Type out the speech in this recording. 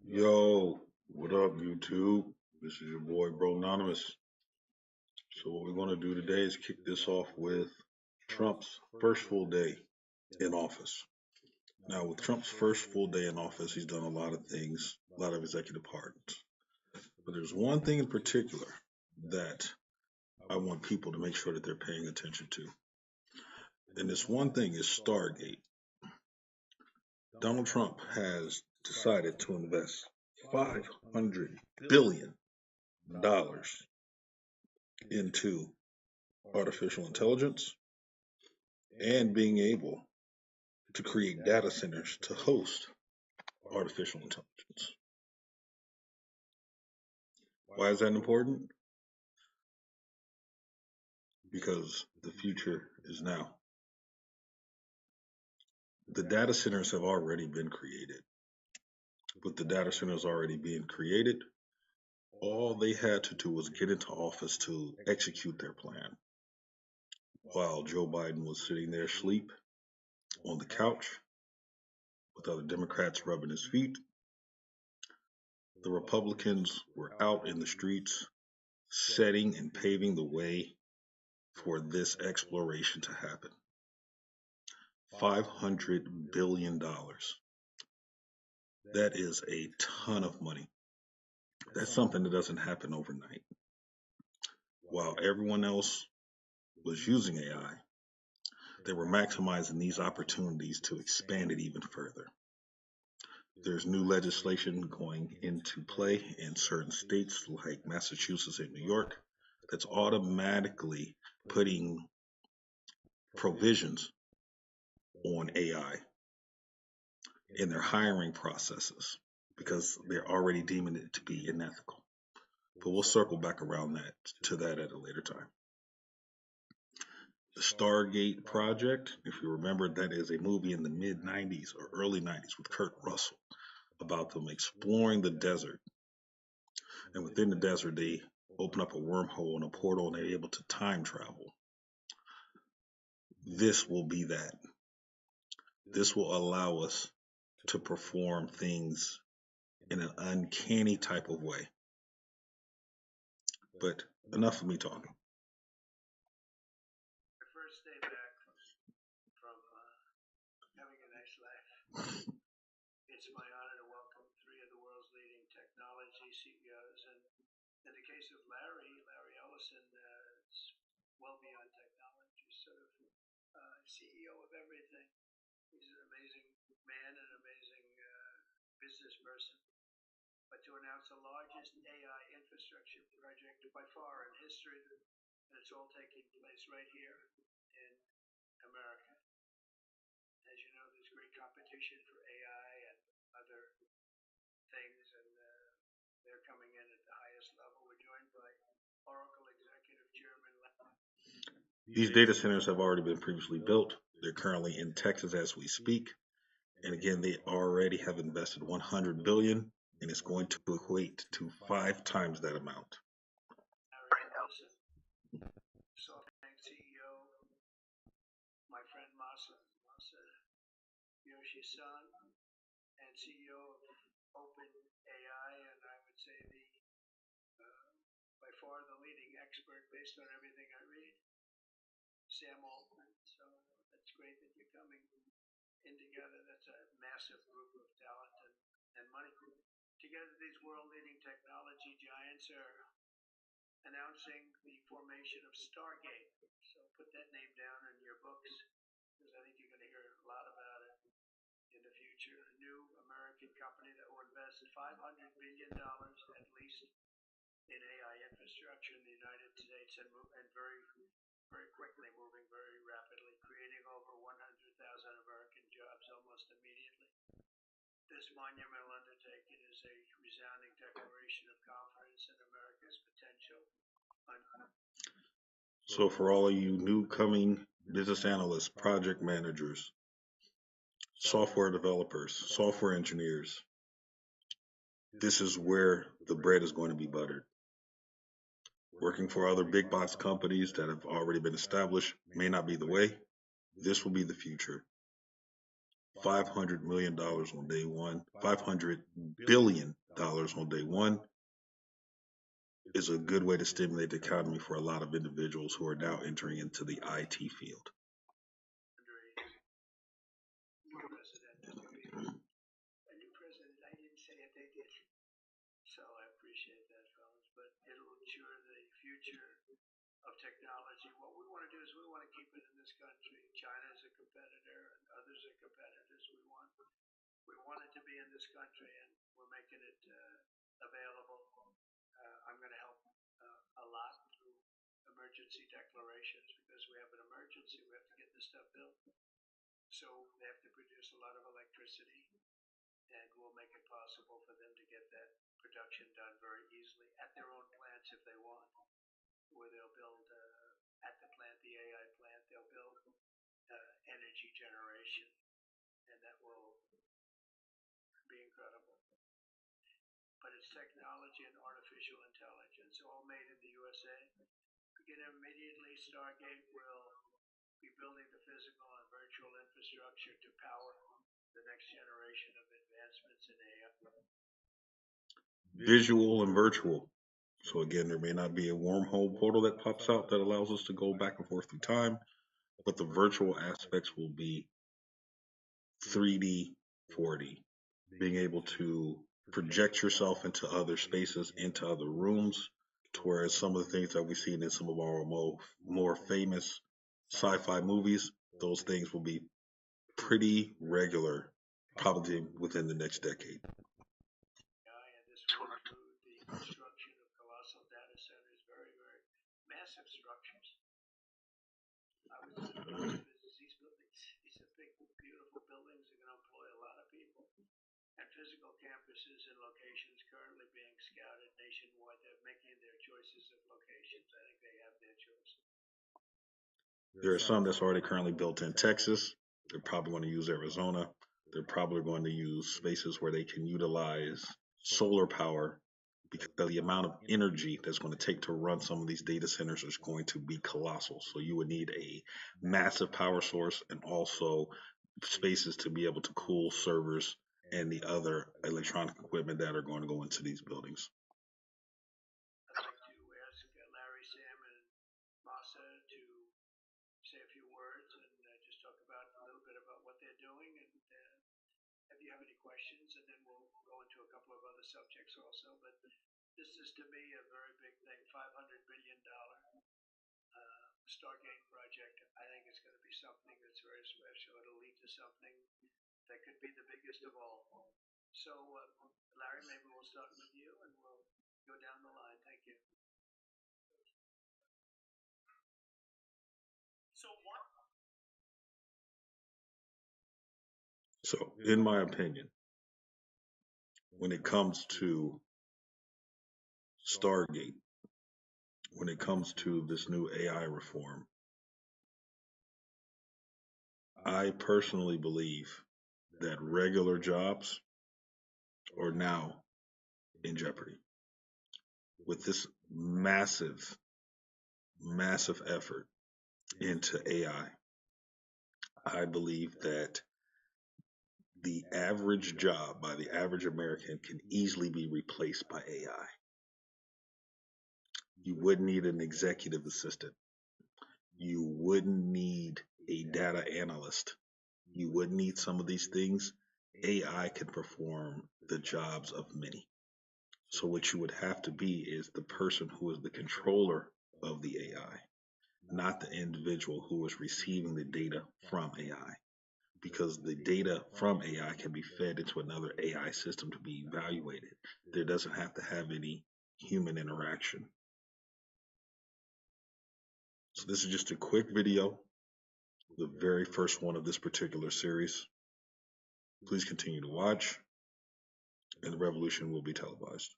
Yo, what up, YouTube? This is your boy, Bro Anonymous. So, what we're going to do today is kick this off with Trump's first full day in office. Now, with Trump's first full day in office, he's done a lot of things, a lot of executive pardons. But there's one thing in particular that I want people to make sure that they're paying attention to. And this one thing is Stargate. Donald Trump has decided to invest $500 billion into artificial intelligence and being able to create data centers to host artificial intelligence. Why is that important? Because the future is now. The data centers have already been created. With the data centers already being created, all they had to do was get into office to execute their plan. While Joe Biden was sitting there asleep on the couch with other Democrats rubbing his feet, the Republicans were out in the streets setting and paving the way for this exploration to happen. $500 billion. That is a ton of money. That's something that doesn't happen overnight. While everyone else was using AI, they were maximizing these opportunities to expand it even further. There's new legislation going into play in certain states like Massachusetts and New York that's automatically putting provisions on AI in their hiring processes because they're already deeming it to be unethical. But we'll circle back around to that at a later time. The Stargate project, if you remember, that is a movie in the mid 90s or early 90s with Kurt Russell about them exploring the desert. And within the desert, they open up a wormhole and a portal and they're able to time travel. This will be that. This will allow us to perform things in an uncanny type of way. But enough of me talking. My first day back from having a nice life. It's my honor to welcome three of the world's leading technology CEOs. And in the case of Larry Ellison, is well beyond technology, sort of CEO of everything. He's an amazing man, an amazing business person. But to announce the largest AI infrastructure project by far in history, and it's all taking place right here in America. As you know, there's great competition for AI and other things, and they're coming in at the highest level. We're joined by Oracle Executive Chairman Larry. These data centers have already been previously built. They're currently in Texas as we speak. And again, they already have invested $100 billion, and it's going to equate to 5 times that amount. Larry Ellison, SoftBank CEO, my friend Masa Yoshi-san, and CEO of OpenAI, and I would say by far the leading expert based on everything I read, Sam Altman. So that's great that you're coming in together. That's a massive group of talent and money. Together, these world-leading technology giants are announcing the formation of Stargate. So put that name down in your books, because I think you're going to hear a lot about it in the future. A new American company that will invest $500 billion at least in AI infrastructure in the United States, and very, very quickly, moving very rapidly, creating over 100,000 American jobs almost immediately. This monumental undertaking is a resounding declaration of confidence in America's potential. So for all of you new coming business analysts, project managers, software developers, software engineers, this is where the bread is going to be buttered. Working for other big box companies that have already been established may not be the way. This will be the future. $500 million on day one, $500 billion on day one is a good way to stimulate the economy for a lot of individuals who are now entering into the IT field. New president, I didn't say it, they did. So I appreciate that, fellas. But it'll ensure the future of technology. What we want to do is we want to keep it in this country. China is a competitor, and others are competitors. We want it to be in this country, and we're making it available. I'm going to help a lot through emergency declarations because we have an emergency. We have to get this stuff built. So they have to produce a lot of electricity, and we'll make it possible for them to get that production done very easily at their own plants if they want, where they'll build at the plant, the AI plant, they'll build energy generation, and that will be incredible. But it's technology and artificial intelligence, all made in the USA. Begin immediately, Stargate will be building the physical and virtual infrastructure to power the next generation of advancements in AI. Visual and virtual. So again, there may not be a wormhole portal that pops out that allows us to go back and forth through time, but the virtual aspects will be 3D, 4D, being able to project yourself into other spaces, into other rooms, to whereas some of the things that we've seen in some of our more famous sci-fi movies, those things will be pretty regular, probably within the next decade. And this will include the construction of colossal data centers, very, very massive structures. I was in these buildings. These are big, beautiful buildings. They're going to employ a lot of people. And physical campuses and locations currently being scouted nationwide. They're making their choices of locations. I think they have their choice. There are some that's already currently built in Texas. They're probably going to use Arizona. They're probably going to use spaces where they can utilize solar power because the amount of energy that's going to take to run some of these data centers is going to be colossal. So you would need a massive power source and also spaces to be able to cool servers and the other electronic equipment that are going to go into these buildings. I'd like to ask Larry, Sam, and Masa to say a few words and just talk about a little bit about what they're doing, and if you have any questions, and then we'll go into a couple of other subjects also. But this is to me a very big thing, $500 billion Stargate project. I think it's going to be something that's very special. It'll lead to something that could be the biggest of all. So, Larry, maybe we'll start with you and we'll go down the line. Thank you. So, in my opinion, when it comes to Stargate, when it comes to this new AI reform, I personally believe that regular jobs are now in jeopardy. With this massive effort into AI, I believe that the average job by the average American can easily be replaced by AI. You wouldn't need an executive assistant. You wouldn't need a data analyst. You wouldn't need some of these things. AI can perform the jobs of many. So what you would have to be is the person who is the controller of the AI, not the individual who is receiving the data from AI. Because the data from AI can be fed into another AI system to be evaluated. There doesn't have to have any human interaction. So this is just a quick video, the very first one of this particular series. Please continue to watch, and the revolution will be televised.